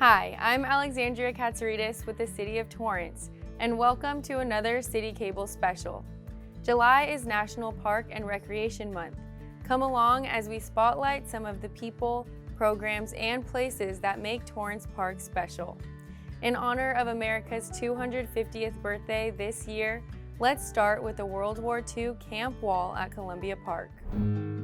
Hi, I'm Alexandria Katsaridis with the City of Torrance, and welcome to another CitiCABLE Special. July is National Park and Recreation Month. Come along as we spotlight some of the people, programs, and places that make Torrance Park special. In honor of America's 250th birthday this year, let's start with the World War II camp wall at Columbia Park.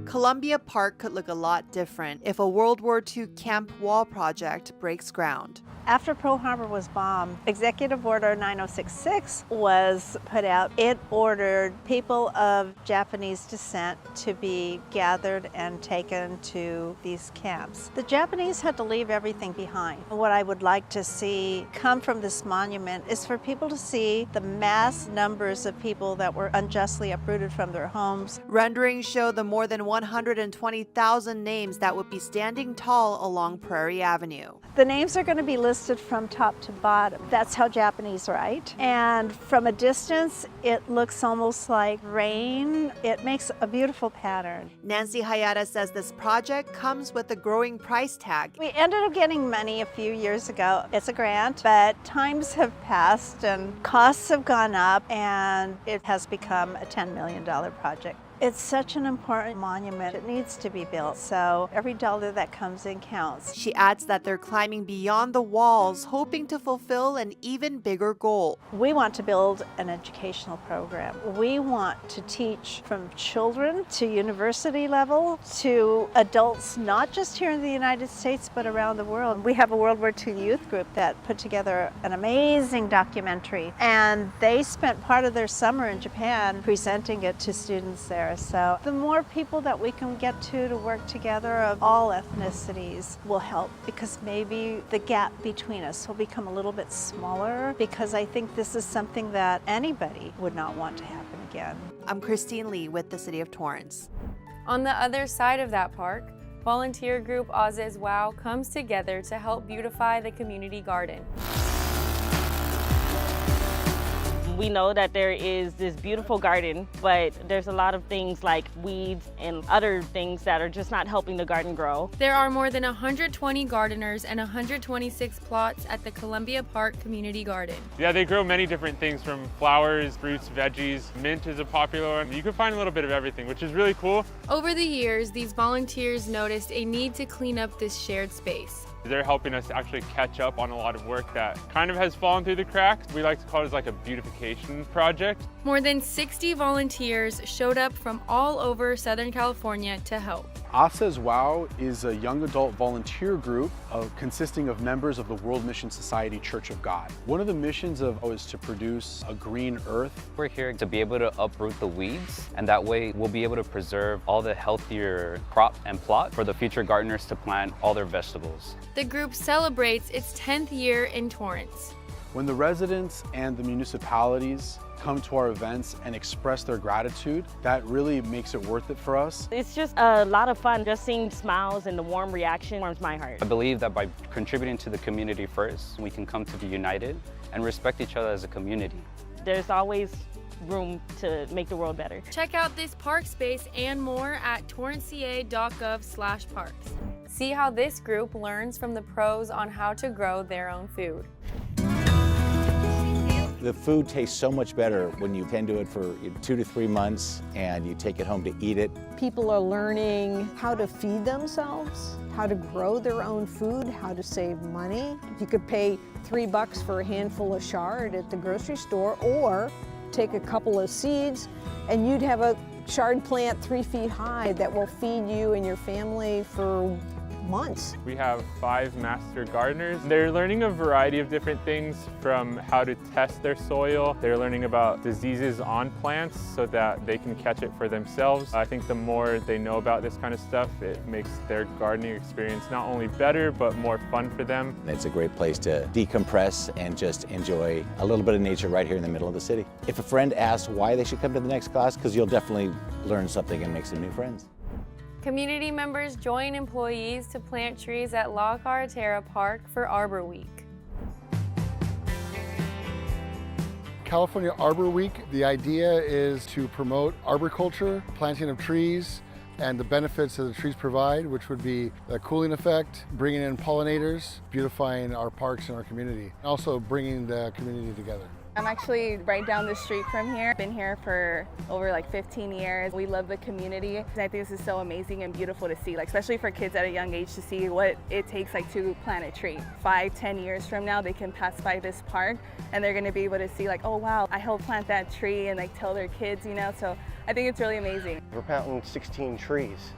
Columbia Park could look a lot different if a World War II camp wall project breaks ground. After Pearl Harbor was bombed, Executive Order 9066 was put out. It ordered people of Japanese descent to be gathered and taken to these camps. The Japanese had to leave everything behind. What I would like to see come from this monument is for people to see the mass numbers of people that were unjustly uprooted from their homes. Renderings show the more than 120,000 names that would be standing tall along Prairie Avenue. The names are going to be listed from top to bottom. That's how Japanese write. And from a distance, it looks almost like rain. It makes a beautiful pattern. Nancy Hayata says this project comes with a growing price tag. We ended up getting money a few years ago. It's a grant, but times have passed and costs have gone up, and it has become a $10 million project. It's such an important monument. It needs to be built, so every dollar that comes in counts. She adds that they're climbing beyond the walls, hoping to fulfill an even bigger goal. We want to build an educational program. We want to teach from children to university level to adults, not just here in the United States, but around the world. We have a World War II youth group that put together an amazing documentary, and they spent part of their summer in Japan presenting it to students there. So the more people that we can get to work together of all ethnicities will help, because maybe the gap between us will become a little bit smaller, because I think this is something that anybody would not want to happen again. I'm Christine Lee with the City of Torrance. On the other side of that park, volunteer group Oz's Wow comes together to help beautify the community garden. We know that there is this beautiful garden, but there's a lot of things like weeds and other things that are just not helping the garden grow. There are more than 120 gardeners and 126 plots at the Columbia Park Community Garden. Yeah, they grow many different things, from flowers, fruits, veggies. Mint is a popular one. You can find a little bit of everything, which is really cool. Over the years, these volunteers noticed a need to clean up this shared space. They're helping us actually catch up on a lot of work that kind of has fallen through the cracks. We like to call it as like a beautification project. More than 60 volunteers showed up from all over Southern California to help. Oz's Wow is a young adult volunteer group consisting of members of the World Mission Society Church of God. One of the missions of O is to produce a green earth. We're here to be able to uproot the weeds, and that way we'll be able to preserve all the healthier crop and plot for the future gardeners to plant all their vegetables. The group celebrates its 10th year in Torrance. When the residents and the municipalities come to our events and express their gratitude, that really makes it worth it for us. It's just a lot of fun. Just seeing smiles and the warm reaction warms my heart. I believe that by contributing to the community first, we can come to be united and respect each other as a community. There's always room to make the world better. Check out this park space and more at TorranceCA.Gov/parks. See how this group learns from the pros on how to grow their own food. The food tastes so much better when you tend to it for 2 to 3 months and you take it home to eat it. People are learning how to feed themselves, how to grow their own food, how to save money. You could pay $3 for a handful of chard at the grocery store, or take a couple of seeds and you'd have a chard plant 3 feet high that will feed you and your family for months. We have 5 master gardeners. They're learning a variety of different things, from how to test their soil. They're learning about diseases on plants so that they can catch it for themselves. I think the more they know about this kind of stuff, it makes their gardening experience not only better, but more fun for them. It's a great place to decompress and just enjoy a little bit of nature right here in the middle of the city. If a friend asks why they should come to the next class, because you'll definitely learn something and make some new friends. Community members join employees to plant trees at La Carretera Park for Arbor Week. California Arbor Week, the idea is to promote arboriculture, planting of trees, and the benefits that the trees provide, which would be a cooling effect, bringing in pollinators, beautifying our parks and our community, also bringing the community together. I'm actually right down the street from here. Been here for over like 15 years. We love the community. I think this is so amazing and beautiful to see, like especially for kids at a young age to see what it takes like to plant a tree. 5-10 years from now, they can pass by this park and they're gonna be able to see like, oh wow, I helped plant that tree, and like tell their kids, you know, so I think it's really amazing. We're planting 16 trees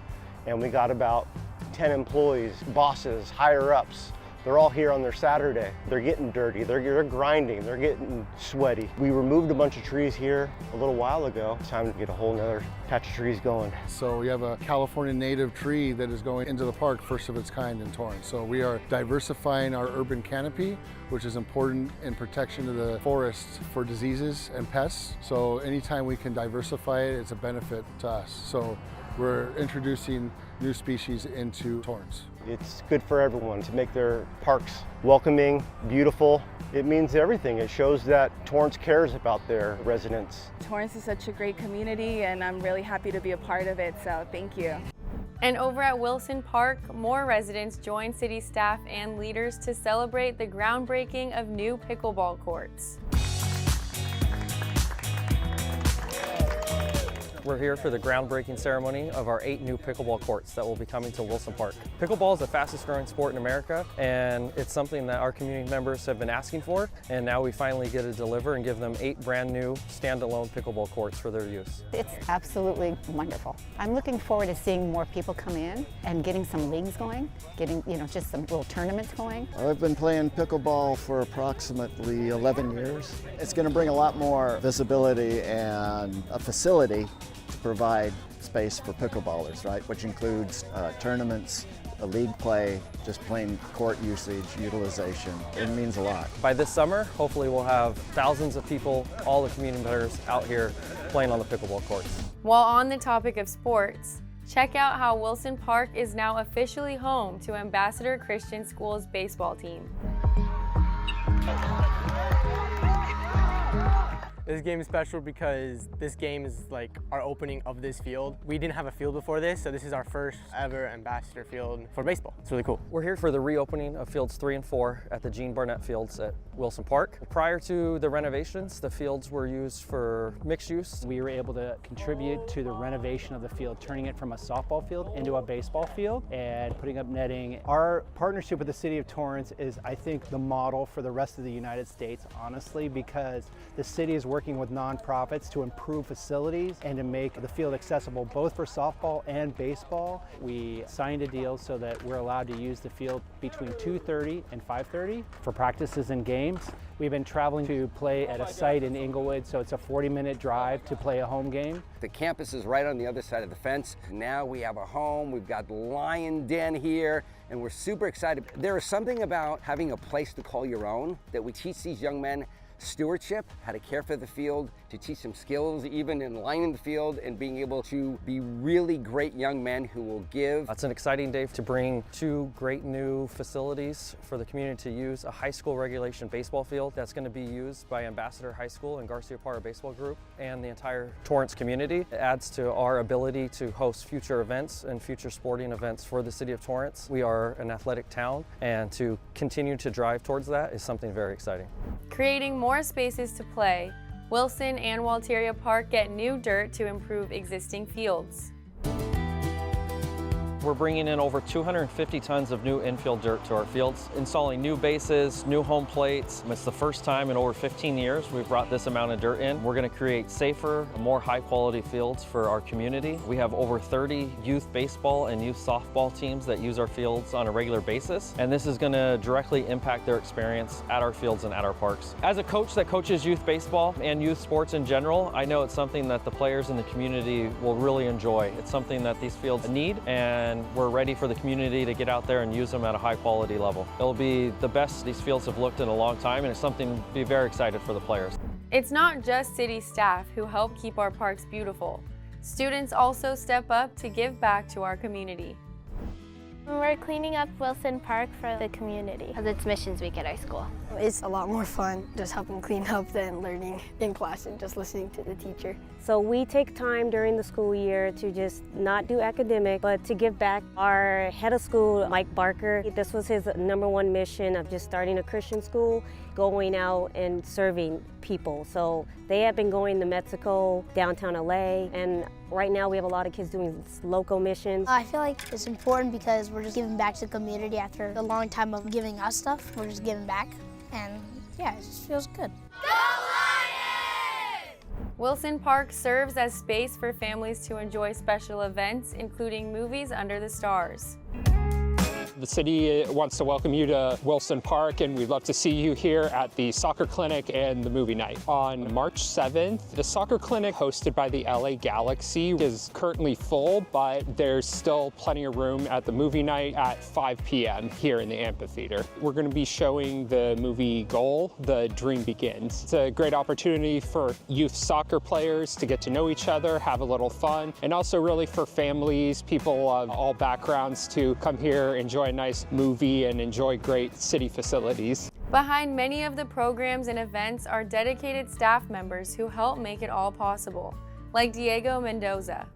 and we got about 10 employees, bosses, higher ups. They're all here on their Saturday. They're getting dirty, they're grinding, they're getting sweaty. We removed a bunch of trees here a little while ago. It's time to get a whole nother patch of trees going. So we have a California native tree that is going into the park, first of its kind in Torrance. So we are diversifying our urban canopy, which is important in protection of the forests for diseases and pests. So anytime we can diversify it, it's a benefit to us. So we're introducing new species into Torrance. It's good for everyone to make their parks welcoming, beautiful. It means everything. It shows that Torrance cares about their residents. Torrance is such a great community and I'm really happy to be a part of it, so thank you. And over at Wilson Park, more residents joined city staff and leaders to celebrate the groundbreaking of new pickleball courts. We're here for the groundbreaking ceremony of our 8 new pickleball courts that will be coming to Wilson Park. Pickleball is the fastest growing sport in America, and it's something that our community members have been asking for, and now we finally get to deliver and give them 8 brand new standalone pickleball courts for their use. It's absolutely wonderful. I'm looking forward to seeing more people come in and getting some leagues going, getting, just some little tournaments going. I've been playing pickleball for approximately 11 years. It's going to bring a lot more visibility and a facility to provide space for pickleballers, right? Which includes tournaments, a league play, just plain court usage, utilization. It means a lot. By this summer, hopefully we'll have thousands of people, all the community members out here playing on the pickleball courts. While on the topic of sports, check out how Wilson Park is now officially home to Ambassador Christian School's baseball team. This game is special because this game is like our opening of this field. We didn't have a field before this, so this is our first ever ambassador field for baseball. It's really cool. We're here for the reopening of fields 3 and 4 at the Gene Barnett Fields at Wilson Park. Prior to the renovations, the fields were used for mixed use. We were able to contribute to the renovation of the field, turning it from a softball field into a baseball field and putting up netting. Our partnership with the City of Torrance is, I think, the model for the rest of the United States, honestly, because the city is working with nonprofits to improve facilities and to make the field accessible both for softball and baseball. We signed a deal so that we're allowed to use the field between 2:30 and 5:30 for practices and games. We've been traveling to play at a site in Inglewood, so it's a 40-minute drive to play a home game. The campus is right on the other side of the fence. Now we have a home, we've got the Lion Den here, and we're super excited. There is something about having a place to call your own that we teach these young men stewardship, how to care for the field, to teach them skills even in lining the field and being able to be really great young men who will give. It's an exciting day to bring 2 great new facilities for the community to use. A high school regulation baseball field that's going to be used by Ambassador High School and Garcia Parra Baseball Group and the entire Torrance community. It adds to our ability to host future events and future sporting events for the city of Torrance. We are an athletic town, and to continue to drive towards that is something very exciting. Creating more spaces to play, Wilson and Walteria Park get new dirt to improve existing fields. We're bringing in over 250 tons of new infield dirt to our fields, installing new bases, new home plates. It's the first time in over 15 years we've brought this amount of dirt in. We're going to create safer, more high-quality fields for our community. We have over 30 youth baseball and youth softball teams that use our fields on a regular basis, and this is going to directly impact their experience at our fields and at our parks. As a coach that coaches youth baseball and youth sports in general, I know it's something that the players in the community will really enjoy. It's something that these fields need, and we're ready for the community to get out there and use them at a high quality level. It'll be the best these fields have looked in a long time, and it's something to be very excited for the players. It's not just city staff who help keep our parks beautiful. Students also step up to give back to our community. We're cleaning up Wilson Park for the community, because it's Missions Week at our school. It's a lot more fun just helping clean up than learning in class and just listening to the teacher. So we take time during the school year to just not do academic, but to give back. Our head of school, Mike Barker, this was his #1 mission of just starting a Christian school, going out and serving people. So they have been going to Mexico, downtown LA, and right now we have a lot of kids doing local missions. I feel like it's important because we're just giving back to the community after a long time of giving us stuff. We're just giving back, and yeah, it just feels good. Wilson Park serves as space for families to enjoy special events, including movies under the stars. The city wants to welcome you to Wilson Park, and we'd love to see you here at the soccer clinic and the movie night. On March 7th, the soccer clinic hosted by the LA Galaxy is currently full, but there's still plenty of room at the movie night at 5 p.m. here in the amphitheater. We're going to be showing the movie Goal, The Dream Begins. It's a great opportunity for youth soccer players to get to know each other, have a little fun, and also really for families, people of all backgrounds to come here, enjoy a nice movie, and enjoy great city facilities. Behind many of the programs and events are dedicated staff members who help make it all possible, like Diego Mendoza.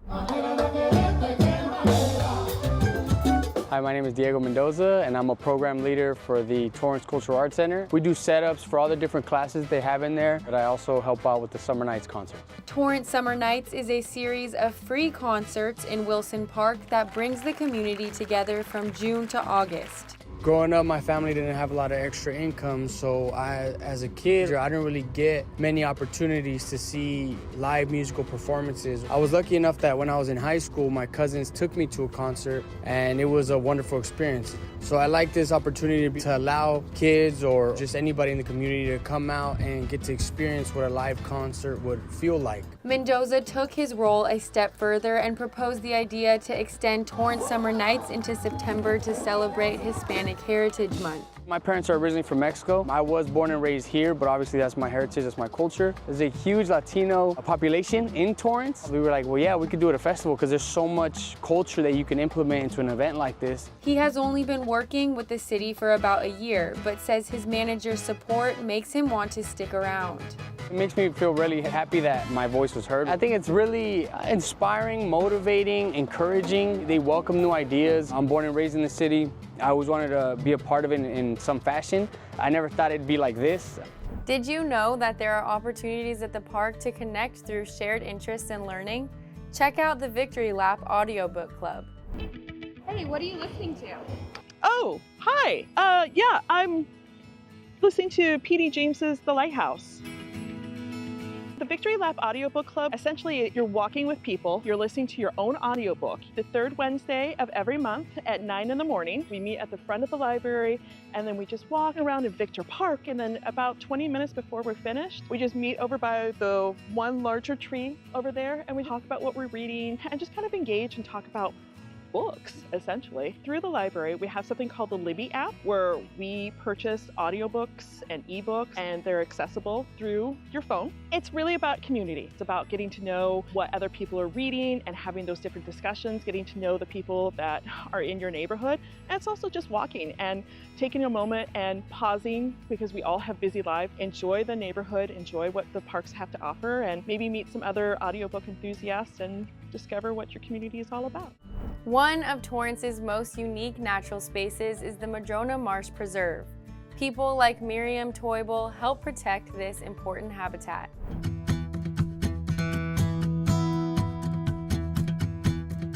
Hi, my name is Diego Mendoza, and I'm a program leader for the Torrance Cultural Arts Center. We do setups for all the different classes they have in there, but I also help out with the Summer Nights concert. Torrance Summer Nights is a series of free concerts in Wilson Park that brings the community together from June to August. Growing up, my family didn't have a lot of extra income, so as a kid, I didn't really get many opportunities to see live musical performances. I was lucky enough that when I was in high school, my cousins took me to a concert, and it was a wonderful experience. So I like this opportunity to allow kids or just anybody in the community to come out and get to experience what a live concert would feel like. Mendoza took his role a step further and proposed the idea to extend Torrance Summer Nights into September to celebrate Hispanic Heritage Month. My parents are originally from Mexico. I was born and raised here, but obviously that's my heritage, that's my culture. There's a huge Latino population in Torrance. We were like, well, yeah, we could do it at a festival because there's so much culture that you can implement into an event like this. He has only been working with the city for about a year, but says his manager's support makes him want to stick around. It makes me feel really happy that my voice was heard. I think it's really inspiring, motivating, encouraging. They welcome new ideas. I'm born and raised in the city. I always wanted to be a part of it in some fashion. I never thought it'd be like this. Did you know that there are opportunities at the park to connect through shared interests and learning? Check out the Victory Lap audiobook club. Hey, what are you listening to? Oh, hi. Yeah, I'm listening to P.D. James's The Lighthouse. The Victory Lap Audiobook Club, essentially you're walking with people, you're listening to your own audiobook. The third Wednesday of every month at 9 in the morning, we meet at the front of the library, and then we just walk around in Victor Park, and then about 20 minutes before we're finished, we just meet over by the one larger tree over there, and we talk about what we're reading, and just kind of engage and talk about books, essentially. Through the library, we have something called the Libby app, where we purchase audiobooks and ebooks, and they're accessible through your phone. It's really about community. It's about getting to know what other people are reading and having those different discussions, getting to know the people that are in your neighborhood. And it's also just walking and taking a moment and pausing, because we all have busy lives. Enjoy the neighborhood, enjoy what the parks have to offer, and maybe meet some other audiobook enthusiasts and discover what your community is all about. One of Torrance's most unique natural spaces is the Madrona Marsh Preserve. People like Miriam Toibel help protect this important habitat.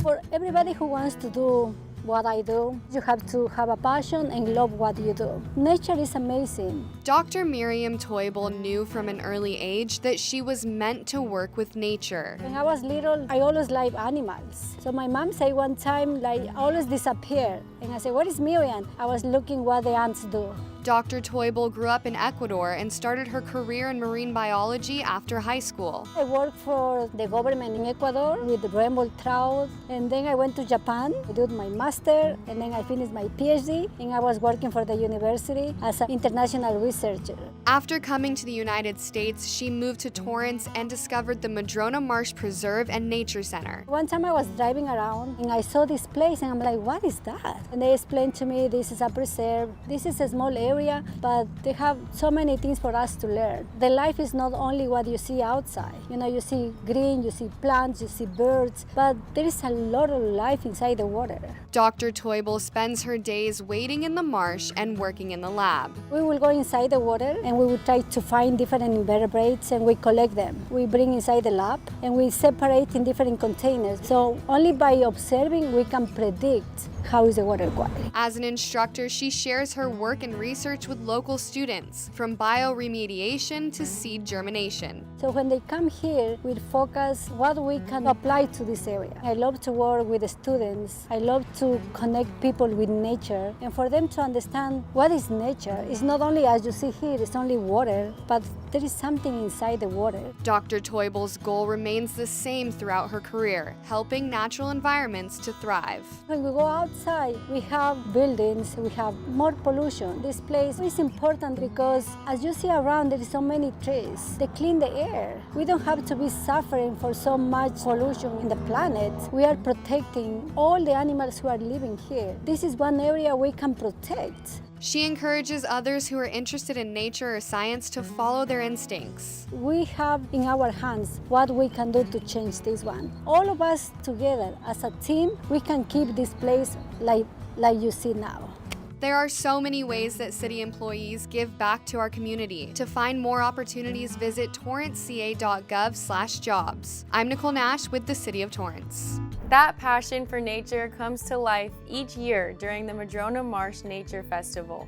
For everybody who wants to do what I do, you have to have a passion and love what you do. Nature is amazing. Dr. Miriam Toibel knew from an early age that she was meant to work with nature. When I was little, I always liked animals. So my mom said one time, I always disappear. And I said, what is Miriam? I was looking what the ants do. Dr. Teubel grew up in Ecuador and started her career in marine biology after high school. I worked for the government in Ecuador with rainbow trout, and then I went to Japan. I did my master, and then I finished my PhD, and I was working for the university as an international researcher. After coming to the United States, she moved to Torrance and discovered the Madrona Marsh Preserve and Nature Center. One time I was driving around and I saw this place and I'm like, what is that? And they explained to me this is a preserve. This is a small area, but they have so many things for us to learn. The life is not only what you see outside. You know, you see green, you see plants, you see birds, but there is a lot of life inside the water. Dr. Teubel spends her days wading in the marsh and working in the lab. We will go inside the water and we will try to find different invertebrates and we collect them. We bring inside the lab and we separate in different containers. So only by observing we can predict how is the water quality. As an instructor, she shares her work and research with local students, from bioremediation to seed germination. So when they come here, we focus what we can apply to this area. I love to work with the students. I love to connect people with nature and for them to understand what is nature. It's not only as you see here, it's only water, but there is something inside the water. Dr. Teubel's goal remains the same throughout her career, helping natural environments to thrive. When we go outside, we have buildings, we have more pollution. This place is important because as you see around, there is so many trees. They clean the air. We don't have to be suffering for so much pollution in the planet. We are protecting all the animals who are living here. This is one area we can protect. She encourages others who are interested in nature or science to follow their instincts. We have in our hands what we can do to change this one. All of us together as a team, we can keep this place like you see now. There are so many ways that city employees give back to our community. To find more opportunities, visit TorranceCA.Gov/jobs. I'm Nicole Nash with the City of Torrance. That passion for nature comes to life each year during the Madrona Marsh Nature Festival.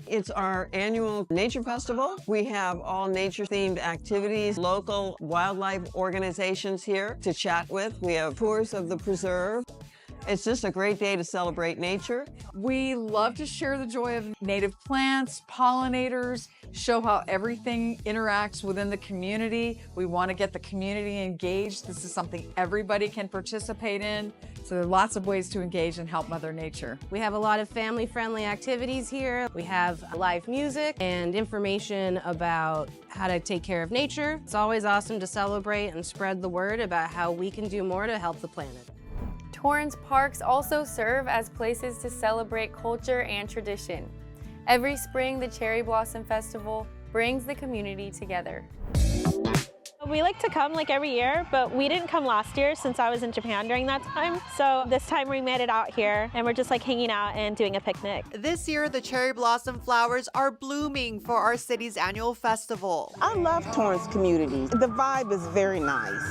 It's our annual nature festival. We have all nature-themed activities, local wildlife organizations here to chat with. We have tours of the preserve. It's just a great day to celebrate nature. We love to share the joy of native plants, pollinators, show how everything interacts within the community. We want to get the community engaged. This is something everybody can participate in. So there are lots of ways to engage and help Mother Nature. We have a lot of family-friendly activities here. We have live music and information about how to take care of nature. It's always awesome to celebrate and spread the word about how we can do more to help the planet. Torrance parks also serve as places to celebrate culture and tradition. Every spring, the Cherry Blossom Festival brings the community together. We like to come like every year, but we didn't come last year since I was in Japan during that time. So this time we made it out here and we're just like hanging out and doing a picnic. This year, the cherry blossom flowers are blooming for our city's annual festival. I love Torrance community. The vibe is very nice.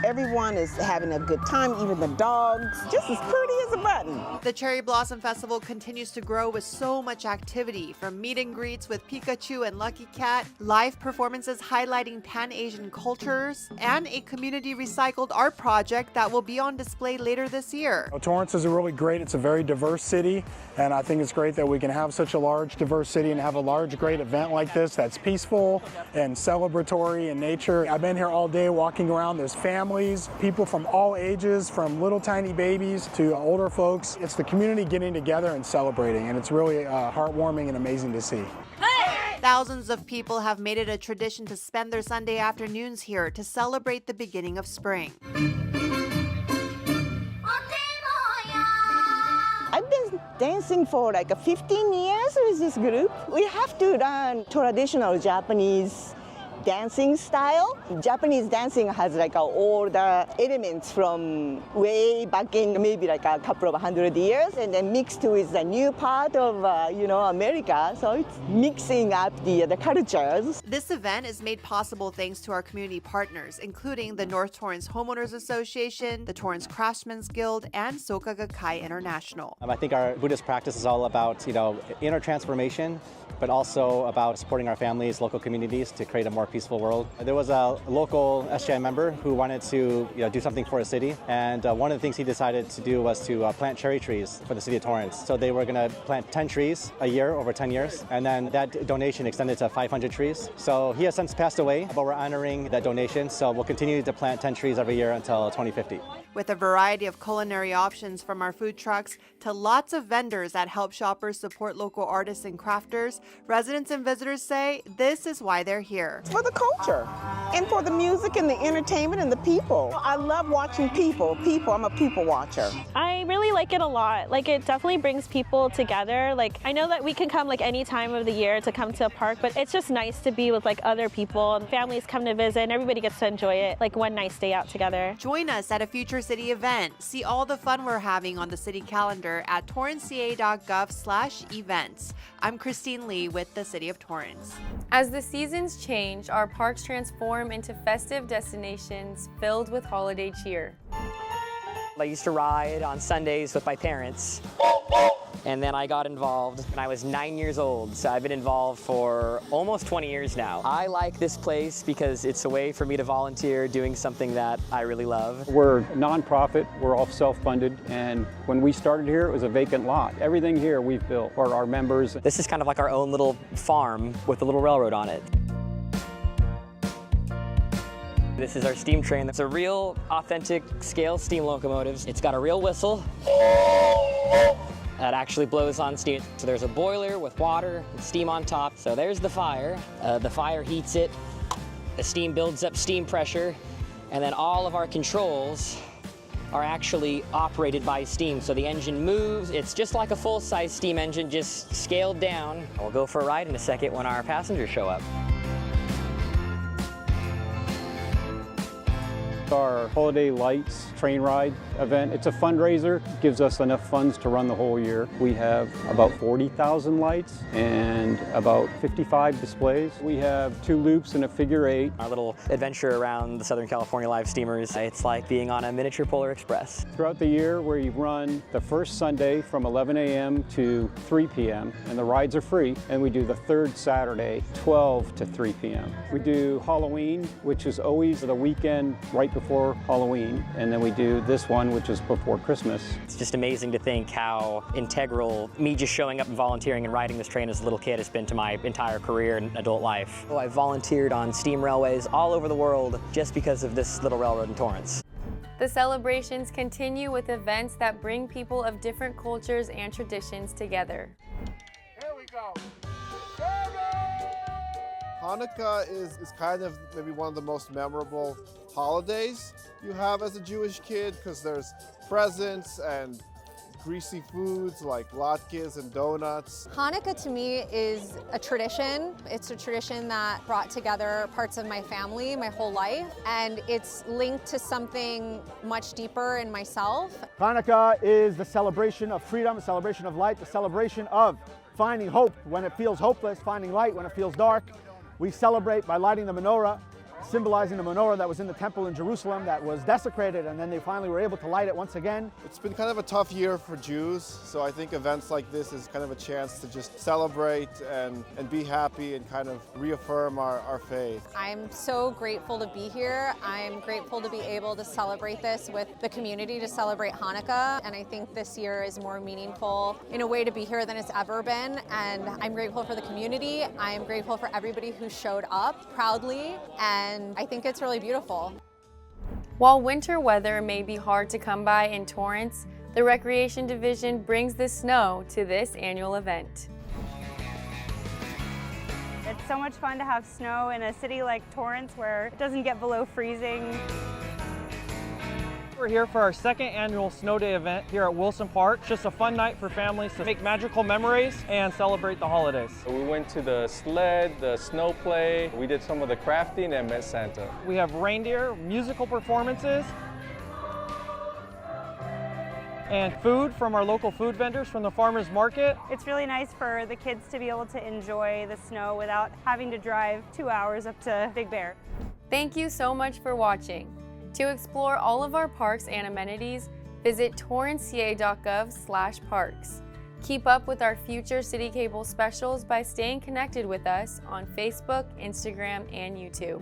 Everyone is having a good time, even the dogs, just as pretty as a button. The Cherry Blossom Festival continues to grow with so much activity, from meet and greets with Pikachu and Lucky Cat, live performances highlighting Pan-Asian cultures, and a community recycled art project that will be on display later this year. Torrance is it's a very diverse city, and I think it's great that we can have such a large, diverse city and have a large, great event like this that's peaceful and celebratory in nature. I've been here all day walking around. There's families, people from all ages, from little tiny babies to older folks. It's the community getting together and celebrating, and it's really heartwarming and amazing to see. Thousands of people have made it a tradition to spend their Sunday afternoons here to celebrate the beginning of spring. I've been dancing for like 15 years with this group. We have to learn traditional Japanese dancing style. Japanese dancing has like all the elements from way back in maybe like a couple of 100 years, and then mixed with the new part of America. So it's mixing up the cultures. This event is made possible thanks to our community partners, including the North Torrance Homeowners Association, the Torrance Craftsmen's Guild, and Soka Gakkai International. I think our Buddhist practice is all about inner transformation but also about supporting our families, local communities to create a more peaceful world. There was a local SGI member who wanted to do something for a city, and one of the things he decided to do was to plant cherry trees for the city of Torrance. So they were going to plant 10 trees a year over 10 years, and then that donation extended to 500 trees. So he has since passed away, but we're honoring that donation, so we'll continue to plant 10 trees every year until 2050. With a variety of culinary options from our food trucks to lots of vendors that help shoppers support local artists and crafters, residents and visitors say this is why they're here. For the culture and for the music and the entertainment and the people. I love watching people. I'm a people watcher. I really like it a lot. Like, it definitely brings people together. Like, I know that we can come like any time of the year to come to a park, but it's just nice to be with like other people, and families come to visit and everybody gets to enjoy it, like one nice day out together. Join us at a future city event. See all the fun we're having on the city calendar at TorranceCA.Gov/events. I'm Christine Lee with the City of Torrance. As the seasons change, our parks transform into festive destinations filled with holiday cheer. I used to ride on Sundays with my parents, and then I got involved when I was 9 years old, so I've been involved for almost 20 years now. I like this place because it's a way for me to volunteer doing something that I really love. We're a nonprofit, we're all self-funded, and when we started here it was a vacant lot. Everything here we've built for our members. This is kind of like our own little farm with a little railroad on it. This is our steam train. It's a real authentic scale steam locomotive. It's got a real whistle that actually blows on steam. So there's a boiler with water and steam on top. So there's the fire. The fire heats it. The steam builds up steam pressure. And then all of our controls are actually operated by steam. So the engine moves. It's just like a full-size steam engine, just scaled down. We'll go for a ride in a second when our passengers show up. Our Holiday Lights train ride event. It's a fundraiser, gives us enough funds to run the whole year. We have about 40,000 lights and about 55 displays. We have 2 loops and a figure 8. Our little adventure around the Southern California live steamers, it's like being on a miniature Polar Express. Throughout the year, we run the first Sunday from 11 a.m. to 3 p.m. and the rides are free. And we do the third Saturday, 12 to 3 p.m. We do Halloween, which is always the weekend right before Halloween, and then we do this one, which is before Christmas. It's just amazing to think how integral me just showing up and volunteering and riding this train as a little kid has been to my entire career and adult life. I volunteered on steam railways all over the world just because of this little railroad in Torrance. The celebrations continue with events that bring people of different cultures and traditions together. Here we go. Hanukkah is kind of maybe one of the most memorable holidays you have as a Jewish kid, because there's presents and greasy foods like latkes and donuts. Hanukkah to me is a tradition. It's a tradition that brought together parts of my family my whole life, and it's linked to something much deeper in myself. Hanukkah is the celebration of freedom, a celebration of light, the celebration of finding hope when it feels hopeless, finding light when it feels dark. We celebrate by lighting the menorah, symbolizing the menorah that was in the temple in Jerusalem that was desecrated, and then they finally were able to light it once again. It's been kind of a tough year for Jews, so I think events like this is kind of a chance to just celebrate and be happy and kind of reaffirm our faith. I'm so grateful to be here. I'm grateful to be able to celebrate this with the community, to celebrate Hanukkah, and I think this year is more meaningful in a way to be here than it's ever been, and I'm grateful for the community. I am grateful for everybody who showed up proudly, and I think it's really beautiful. While winter weather may be hard to come by in Torrance, the Recreation Division brings the snow to this annual event. It's so much fun to have snow in a city like Torrance where it doesn't get below freezing. We're here for our second annual Snow Day event here at Wilson Park. It's just a fun night for families to make magical memories and celebrate the holidays. We went to the sled, the snow play, we did some of the crafting and met Santa. We have reindeer, musical performances, and food from our local food vendors from the farmers market. It's really nice for the kids to be able to enjoy the snow without having to drive 2 hours up to Big Bear. Thank you so much for watching. To explore all of our parks and amenities, visit TorranceCA.Gov/parks. Keep up with our future CitiCABLE specials by staying connected with us on Facebook, Instagram, and YouTube.